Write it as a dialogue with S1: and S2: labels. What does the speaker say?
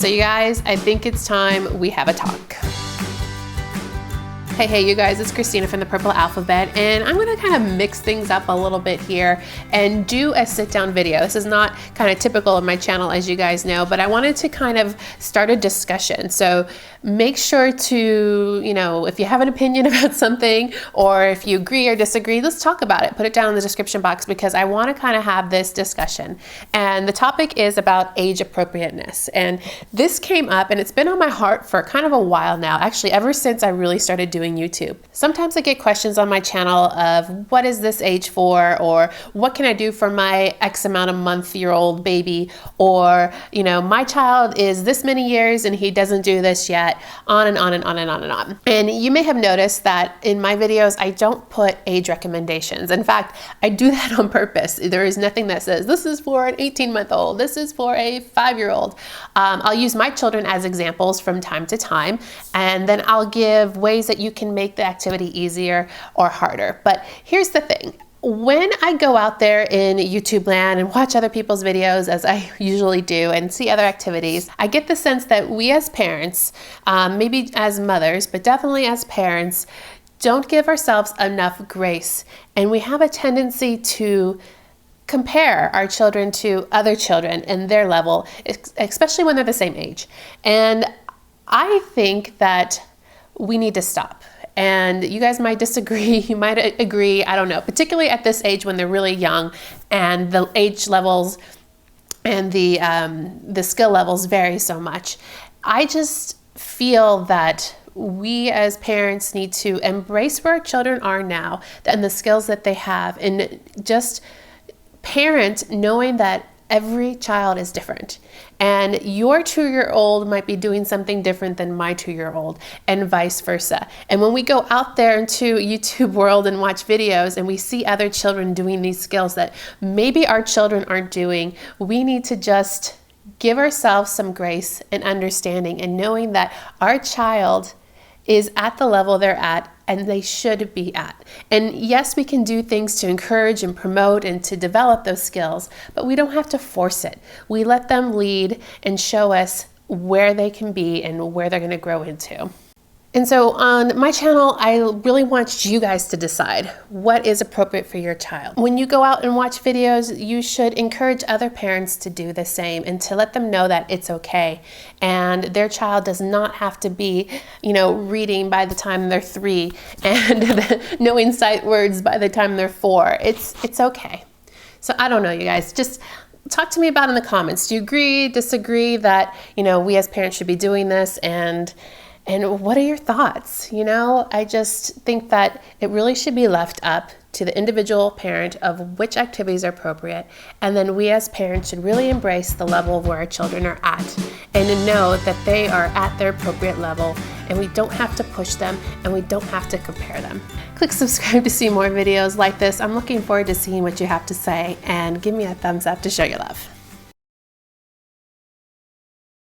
S1: So you guys, I think it's time we have a talk. Hey you guys, it's Christina from the Purple Alphabet, and I'm gonna kind of mix things up a little bit here and do a sit-down video. This is not kind of typical of my channel, as you guys know, but I wanted to kind of start a discussion. So make sure to, if you have an opinion about something, or if you agree or disagree, let's talk about it. Put it down in the description box, because I want to kind of have this discussion. And the topic is about age appropriateness. And this came up, and it's been on my heart for kind of a while now, actually ever since I really started doing YouTube. Sometimes I get questions on my channel of what is this age for, or what can I do for my X amount of month-year-old baby, or my child is this many years and he doesn't do this yet, on and on and on and on and on. And you may have noticed that in my videos I don't put age recommendations. In fact, I do that on purpose. There is nothing that says this is for an 18-month-old, this is for a 5-year-old. I'll use my children as examples from time to time, and then I'll give ways that you can make the activity easier or harder. But here's the thing. When I go out there in YouTube land and watch other people's videos, as I usually do, and see other activities, I get the sense that we as parents, maybe as mothers, but definitely as parents, don't give ourselves enough grace. And we have a tendency to compare our children to other children and their level, especially when they're the same age. And I think that we need to stop. And you guys might disagree, you might agree, I don't know, particularly at this age when they're really young and the age levels and the skill levels vary so much. I just feel that we as parents need to embrace where our children are now and the skills that they have, and just parent knowing that every child is different, and your 2-year-old might be doing something different than my 2-year-old, and vice versa. And when we go out there into YouTube world and watch videos and we see other children doing these skills that maybe our children aren't doing, we need to just give ourselves some grace and understanding, and knowing that our child is at the level they're at and they should be at. And yes, we can do things to encourage and promote and to develop those skills, but we don't have to force it. We let them lead and show us where they can be and where they're going to grow into. And so on my channel, I really want you guys to decide what is appropriate for your child. When you go out and watch videos, you should encourage other parents to do the same and to let them know that it's okay. And their child does not have to be, reading by the time they're 3 and knowing sight words by the time they're 4. It's okay. So I don't know, you guys, just talk to me about it in the comments. Do you agree, disagree that, we as parents should be doing this? And what are your thoughts? I just think that it really should be left up to the individual parent of which activities are appropriate. And then we as parents should really embrace the level of where our children are at, and to know that they are at their appropriate level, and we don't have to push them and we don't have to compare them. Click subscribe to see more videos like this. I'm looking forward to seeing what you have to say, and give me a thumbs up to show your love.